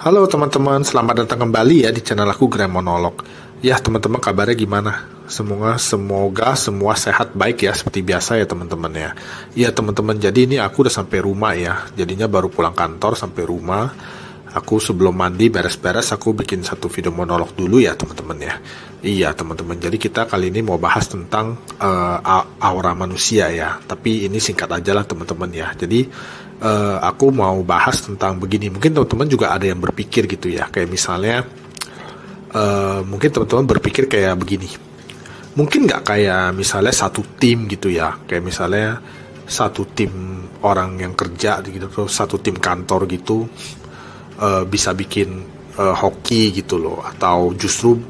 Halo teman-teman, selamat datang kembali ya di channel aku Grand Monolog. Ya teman-teman, kabarnya gimana? Semoga semua sehat baik ya, seperti biasa ya teman-teman ya. Ya teman-teman, jadi ini aku udah sampai rumah ya. Jadinya baru pulang kantor sampai rumah. Aku sebelum mandi beres-beres, aku bikin satu video monolog dulu ya teman-teman ya. Iya teman-teman, jadi kita kali ini mau bahas tentang aura manusia ya. Tapi ini singkat aja lah teman-teman ya. Jadi aku mau bahas tentang begini. Mungkin teman-teman juga ada yang berpikir gitu ya. Kayak misalnya, mungkin teman-teman berpikir kayak begini. Mungkin nggak kayak misalnya satu tim gitu ya. Kayak misalnya satu tim orang yang kerja gitu, terus satu tim kantor gitu. Bisa bikin hoki gitu loh, atau justru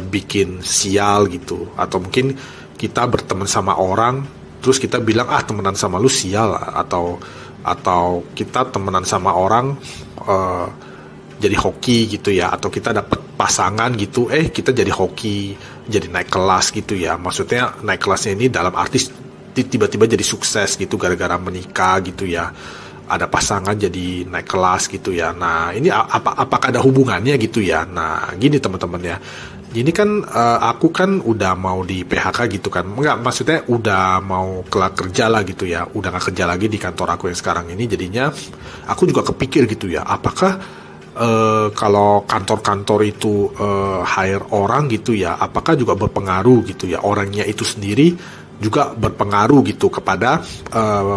bikin sial gitu, atau mungkin kita berteman sama orang terus kita bilang temenan sama lu sial, atau kita temenan sama orang jadi hoki gitu ya, atau kita dapat pasangan gitu kita jadi hoki, jadi naik kelas gitu ya. Maksudnya naik kelasnya ini dalam arti tiba-tiba jadi sukses gitu gara-gara menikah gitu ya, ada pasangan jadi naik kelas gitu ya. Nah ini apakah ada hubungannya gitu ya? Nah gini teman-teman ya, ini kan aku kan udah mau di PHK gitu kan. Enggak, maksudnya udah mau kelar kerja lah gitu ya, udah gak kerja lagi di kantor aku yang sekarang ini. Jadinya aku juga kepikir gitu ya, apakah kalau kantor-kantor itu hire orang gitu ya, apakah juga berpengaruh gitu ya, orangnya itu sendiri juga berpengaruh gitu kepada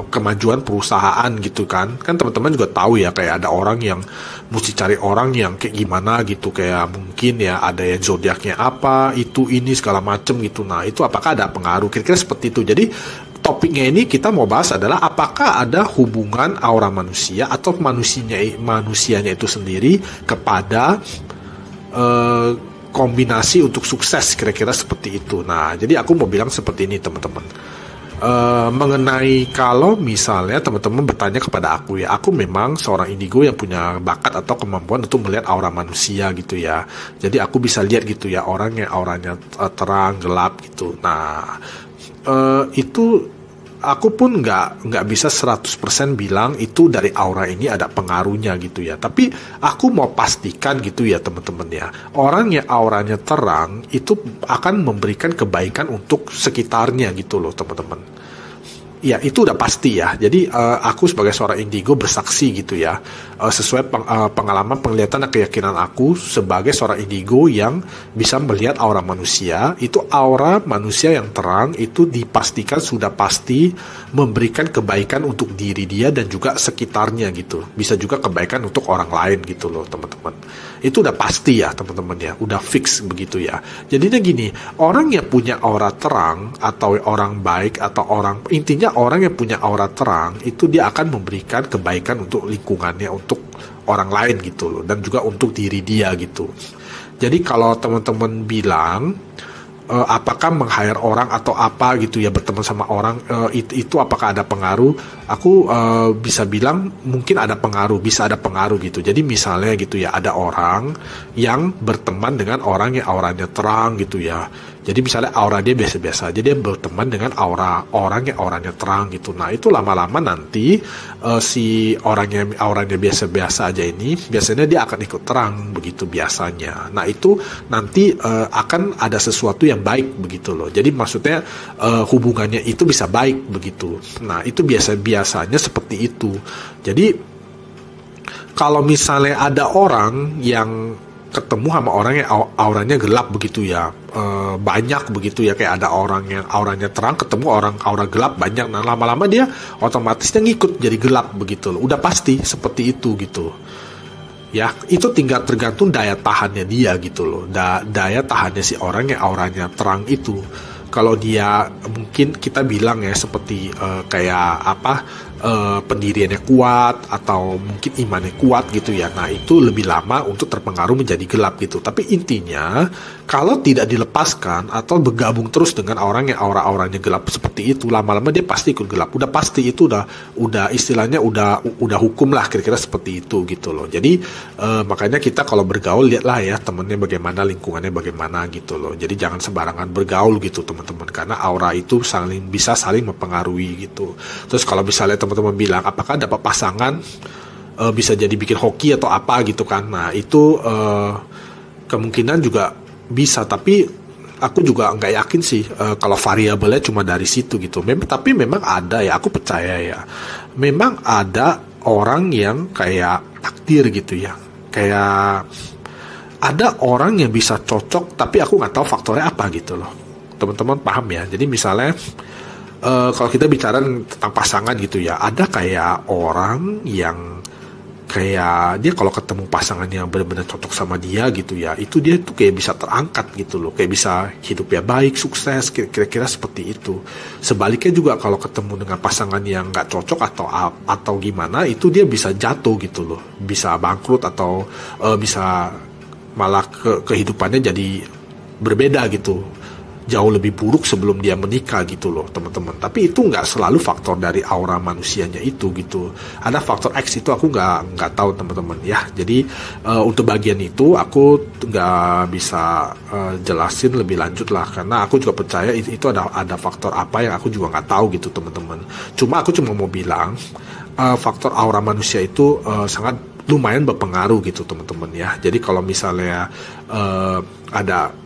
kemajuan perusahaan gitu kan teman-teman juga tahu ya, kayak ada orang yang mesti cari orang yang kayak gimana gitu, kayak mungkin ya ada yang zodiaknya apa itu ini segala macem gitu. Nah itu apakah ada pengaruh, kira-kira seperti itu. Jadi topiknya ini kita mau bahas adalah apakah ada hubungan aura manusia atau manusianya itu sendiri kepada kombinasi untuk sukses, kira-kira seperti itu. Nah, jadi aku mau bilang seperti ini teman-teman. Mengenai kalau misalnya teman-teman bertanya kepada aku ya, aku memang seorang indigo yang punya bakat atau kemampuan untuk melihat aura manusia gitu ya. Jadi aku bisa lihat gitu ya, orang yang auranya terang, gelap gitu. Nah, itu aku pun nggak bisa 100% bilang itu dari aura ini ada pengaruhnya gitu ya. Tapi aku mau pastikan gitu ya teman-teman ya, orang yang auranya terang itu akan memberikan kebaikan untuk sekitarnya gitu loh teman-teman. Ya itu udah pasti ya. Jadi aku sebagai seorang indigo bersaksi gitu ya, sesuai pengalaman, penglihatan dan keyakinan aku sebagai seorang indigo yang bisa melihat aura manusia. Itu aura manusia yang terang itu dipastikan sudah pasti memberikan kebaikan untuk diri dia dan juga sekitarnya gitu. Bisa juga kebaikan untuk orang lain gitu loh teman-teman. Itu udah pasti ya teman-teman ya, udah fix begitu ya. Jadinya gini, orang yang punya aura terang atau orang baik atau orang, intinya orang yang punya aura terang itu dia akan memberikan kebaikan untuk lingkungannya, untuk orang lain gitu loh, dan juga untuk diri dia gitu. Jadi kalau teman-teman bilang apakah meng-hire orang atau apa gitu ya, berteman sama orang itu apakah ada pengaruh, aku bisa bilang mungkin ada pengaruh, bisa ada pengaruh gitu. Jadi misalnya gitu ya, ada orang yang berteman dengan orang yang auranya terang gitu ya. Jadi misalnya aura dia biasa-biasa aja, dia berteman dengan orang yang auranya terang gitu. Nah itu lama-lama nanti si orang yang auranya biasa-biasa aja ini biasanya dia akan ikut terang begitu biasanya. Nah itu nanti akan ada sesuatu yang baik begitu loh. Jadi maksudnya hubungannya itu bisa baik begitu. Nah itu biasanya seperti itu. Jadi kalau misalnya ada orang yang ketemu sama orang yang auranya gelap begitu ya, banyak begitu ya, kayak ada orang yang auranya terang ketemu orang aura gelap banyak. Nah lama-lama dia otomatis dia ngikut jadi gelap begitu loh, udah pasti seperti itu gitu ya. Itu tinggal tergantung daya tahannya dia gitu loh, daya tahannya si orang yang auranya terang itu. Kalau dia mungkin kita bilang ya seperti kayak apa, pendiriannya kuat atau mungkin imannya kuat gitu ya. Nah itu lebih lama untuk terpengaruh menjadi gelap gitu. Tapi intinya kalau tidak dilepaskan atau bergabung terus dengan orang yang aura-auranya gelap seperti itu, lama-lama dia pasti ikut gelap. Udah pasti itu udah istilahnya udah hukum lah, kira-kira seperti itu gitu loh. Jadi makanya kita kalau bergaul lihatlah ya temennya bagaimana, lingkungannya bagaimana gitu loh. Jadi jangan sembarangan bergaul gitu teman-teman, karena aura itu bisa saling mempengaruhi gitu. Terus kalau misalnya teman-teman bilang apakah dapat pasangan bisa jadi bikin hoki atau apa gitu kan. Nah itu kemungkinan juga bisa, tapi aku juga nggak yakin sih kalau variabelnya cuma dari situ gitu. Tapi memang ada ya, aku percaya ya, memang ada orang yang kayak takdir gitu ya, kayak ada orang yang bisa cocok tapi aku nggak tahu faktornya apa gitu loh, teman-teman paham ya. Jadi misalnya kalau kita bicara tentang pasangan gitu ya, ada kayak orang yang kayak dia kalau ketemu pasangan yang benar-benar cocok sama dia gitu ya, itu dia tuh kayak bisa terangkat gitu loh, kayak bisa hidupnya baik, sukses, kira-kira seperti itu. Sebaliknya juga kalau ketemu dengan pasangan yang nggak cocok atau gimana, itu dia bisa jatuh gitu loh, bisa bangkrut atau bisa malah kehidupannya jadi berbeda gitu, jauh lebih buruk sebelum dia menikah gitu loh teman-teman. Tapi itu nggak selalu faktor dari aura manusianya itu gitu. Ada faktor X itu aku nggak tahu teman-teman ya. Jadi untuk bagian itu aku nggak bisa jelasin lebih lanjut lah, karena aku juga percaya itu ada faktor apa yang aku juga nggak tahu gitu teman-teman. Aku cuma mau bilang faktor aura manusia itu sangat lumayan berpengaruh gitu teman-teman ya. Jadi kalau misalnya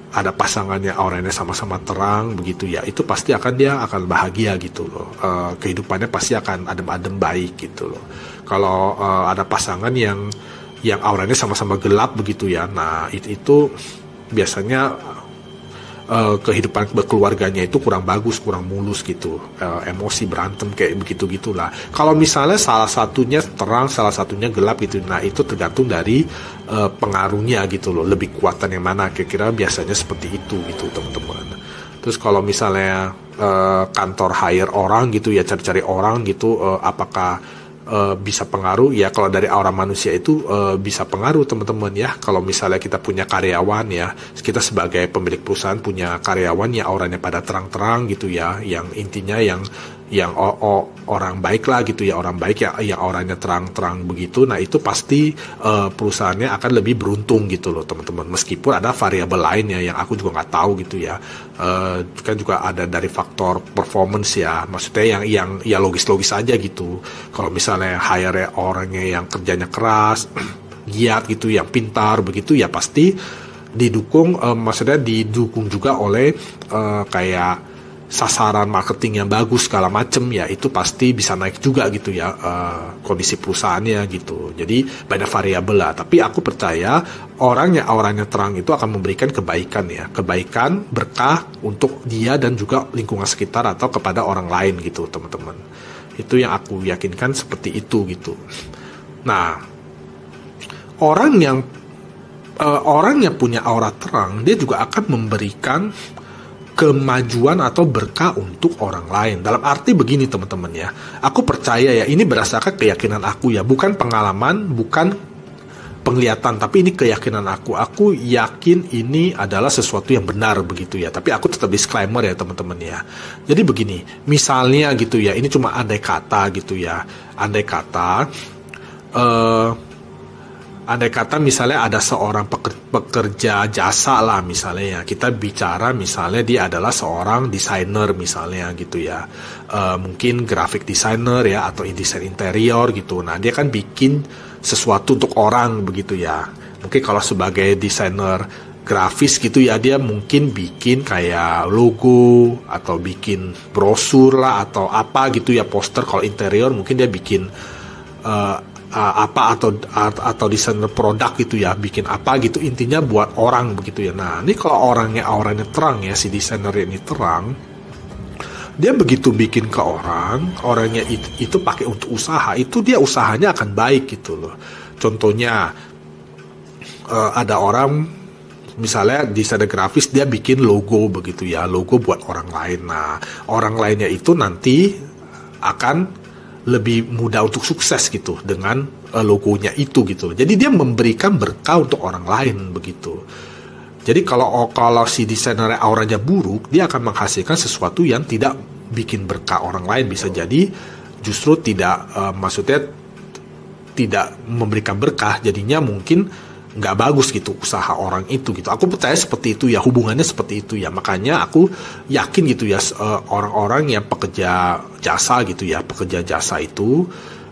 ada pasangannya auranya sama-sama terang begitu ya, itu pasti dia akan bahagia gitu loh, kehidupannya pasti akan adem-adem baik gitu loh. Kalau ada pasangan yang auranya sama-sama gelap begitu ya, nah itu biasanya kehidupan berkeluarganya itu kurang bagus, kurang mulus gitu, emosi berantem kayak begitu gitulah. Kalau misalnya salah satunya terang, salah satunya gelap gitu, nah itu tergantung dari pengaruhnya gitu loh, lebih kuatan yang mana, kira-kira biasanya seperti itu gitu teman-teman. Terus kalau misalnya kantor hire orang gitu ya, cari-cari orang gitu, apakah bisa pengaruh ya? Kalau dari aura manusia itu bisa pengaruh teman-teman ya. Kalau misalnya kita punya karyawan ya, kita sebagai pemilik perusahaan punya karyawan ya auranya pada terang-terang gitu ya, yang intinya yang orang baik lah gitu ya, orang baik ya yang auranya terang-terang begitu. Nah itu pasti perusahaannya akan lebih beruntung gitu loh teman-teman, meskipun ada variabel lainnya yang aku juga nggak tahu gitu ya. Kan juga ada dari faktor performance ya, maksudnya yang ya logis-logis aja gitu. Kalau misalnya hire orangnya yang kerjanya keras giat gitu, yang pintar begitu ya, pasti didukung, maksudnya didukung juga oleh kayak sasaran marketing yang bagus segala macem ya, itu pasti bisa naik juga gitu ya kondisi perusahaannya gitu. Jadi banyak variabel lah, tapi aku percaya orang yang auranya terang itu akan memberikan kebaikan ya, kebaikan berkah untuk dia dan juga lingkungan sekitar atau kepada orang lain gitu teman-teman. Itu yang aku yakinkan seperti itu gitu. Nah, orang yang punya aura terang, dia juga akan memberikan kemajuan atau berkah untuk orang lain. Dalam arti begini teman-teman ya, aku percaya ya, ini berdasarkan keyakinan aku ya, bukan pengalaman, bukan penglihatan, tapi ini keyakinan aku. Aku yakin ini adalah sesuatu yang benar begitu ya, tapi aku tetap disclaimer ya teman-teman ya. Jadi begini, misalnya gitu ya, ini cuma andai kata gitu ya, andai kata misalnya ada seorang pekerja jasa lah misalnya ya, kita bicara misalnya dia adalah seorang desainer misalnya gitu ya, mungkin graphic designer ya, atau desain interior gitu. Nah dia kan bikin sesuatu untuk orang begitu ya, mungkin kalau sebagai desainer grafis gitu ya, dia mungkin bikin kayak logo atau bikin brosur lah atau apa gitu ya, poster. Kalau interior mungkin dia bikin apa atau desainer produk gitu ya, bikin apa gitu, intinya buat orang begitu ya. Nah ini kalau auranya terang ya, si desainer ini terang, dia begitu bikin ke orangnya itu pakai untuk usaha, itu dia usahanya akan baik gitu loh. Contohnya ada orang misalnya desainer grafis, dia bikin logo begitu ya, logo buat orang lain. Nah orang lainnya itu nanti akan lebih mudah untuk sukses gitu dengan logonya itu gitu. Jadi dia memberikan berkah untuk orang lain begitu. Jadi kalau si desainer auranya buruk, dia akan menghasilkan sesuatu yang tidak bikin berkah orang lain. Bisa jadi justru tidak, maksudnya tidak memberikan berkah, jadinya mungkin nggak bagus gitu usaha orang itu gitu. Aku percaya seperti itu ya, hubungannya seperti itu ya. Makanya aku yakin gitu ya, orang-orang yang pekerja jasa gitu ya, pekerja jasa itu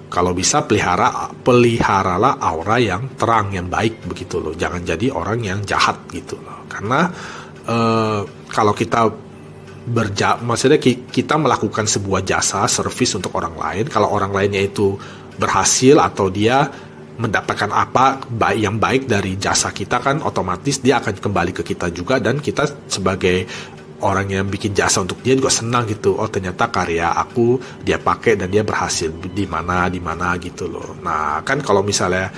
kalau bisa peliharalah aura yang terang, yang baik begitu loh. Jangan jadi orang yang jahat gitu loh. Karena kalau kita maksudnya kita melakukan sebuah jasa, servis untuk orang lain, kalau orang lainnya itu berhasil atau dia mendapatkan apa yang baik dari jasa kita, kan otomatis dia akan kembali ke kita juga, dan kita sebagai orang yang bikin jasa untuk dia juga senang gitu. Oh, ternyata karya aku dia pakai dan dia berhasil di mana gitu loh. Nah, kan kalau misalnya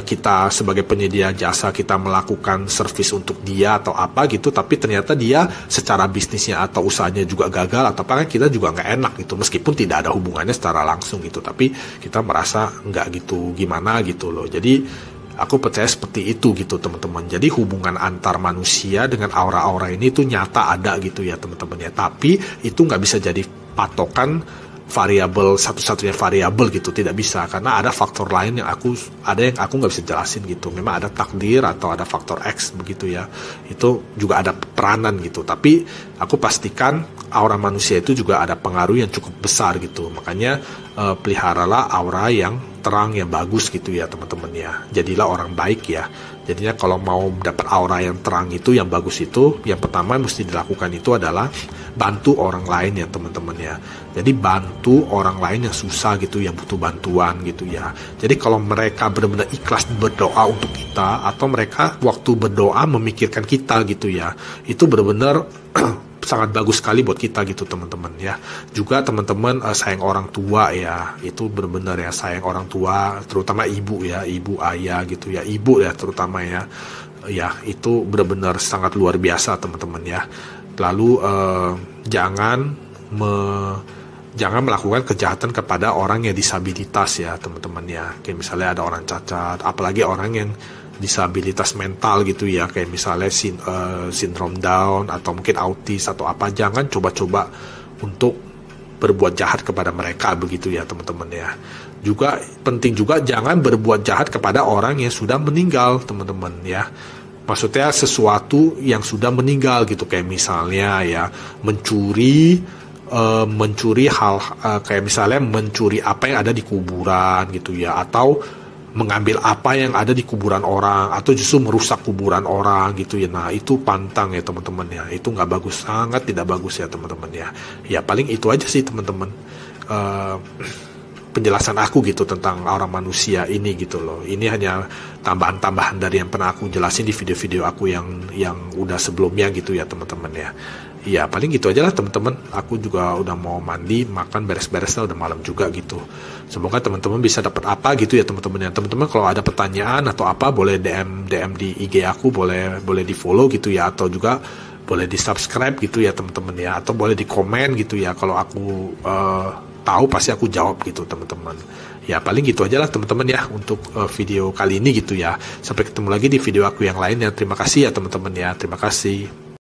kita sebagai penyedia jasa, kita melakukan servis untuk dia atau apa gitu, tapi ternyata dia secara bisnisnya atau usahanya juga gagal atau apa, kan kita juga nggak enak gitu. Meskipun tidak ada hubungannya secara langsung gitu, tapi kita merasa nggak gitu gimana gitu loh. Jadi aku percaya seperti itu gitu teman-teman. Jadi hubungan antar manusia dengan aura-aura ini tuh nyata ada gitu ya teman-teman ya. Tapi itu nggak bisa jadi patokan variabel, satu-satunya variabel gitu, tidak bisa, karena ada faktor lain yang aku nggak bisa jelasin gitu. Memang ada takdir atau ada faktor X begitu ya. Itu juga ada peranan gitu. Tapi aku pastikan aura manusia itu juga ada pengaruh yang cukup besar gitu. Makanya peliharalah aura yang terang, yang bagus gitu ya teman-teman ya. Jadilah orang baik ya. Jadinya kalau mau dapat aura yang terang itu, yang bagus itu, yang pertama mesti dilakukan itu adalah bantu orang lain ya teman-teman ya. Jadi bantu orang lain yang susah gitu, yang butuh bantuan gitu ya. Jadi kalau mereka benar-benar ikhlas berdoa untuk kita, atau mereka waktu berdoa memikirkan kita gitu ya, itu benar-benar sangat bagus sekali buat kita gitu teman-teman ya. Juga teman-teman sayang orang tua ya, itu benar-benar ya, sayang orang tua, terutama ibu ya, ibu ayah gitu ya, ibu ya terutama ya, itu benar-benar sangat luar biasa teman-teman ya. Lalu jangan melakukan kejahatan kepada orang yang disabilitas ya teman-teman ya. Kayak misalnya ada orang cacat, apalagi orang yang disabilitas mental gitu ya, kayak misalnya sindrom Down atau mungkin autis atau apa, jangan coba-coba untuk berbuat jahat kepada mereka begitu ya teman-teman ya. Juga penting juga jangan berbuat jahat kepada orang yang sudah meninggal teman-teman ya. Maksudnya sesuatu yang sudah meninggal gitu, kayak misalnya ya mencuri hal kayak misalnya mencuri apa yang ada di kuburan gitu ya, atau mengambil apa yang ada di kuburan orang, atau justru merusak kuburan orang gitu ya. Nah itu pantang ya teman-teman ya, itu nggak bagus, sangat tidak bagus ya teman-teman ya. Ya paling itu aja sih teman-teman penjelasan aku gitu tentang aura manusia ini gitu loh. Ini hanya tambahan-tambahan dari yang pernah aku jelasin di video-video aku yang udah sebelumnya gitu ya teman-teman ya. Ya paling gitu aja lah teman-teman. Aku juga udah mau mandi, makan, beres-beres lah, udah malam juga gitu. Semoga teman-teman bisa dapat apa gitu ya teman-teman ya. Teman-teman kalau ada pertanyaan atau apa, boleh DM di IG aku, boleh di follow gitu ya, atau juga boleh di subscribe gitu ya teman-teman ya, atau boleh di komen gitu ya. Kalau aku tahu pasti aku jawab gitu teman-teman. Ya paling gitu aja lah teman-teman ya untuk video kali ini gitu ya. Sampai ketemu lagi di video aku yang lain ya. Terima kasih ya teman-teman ya. Terima kasih.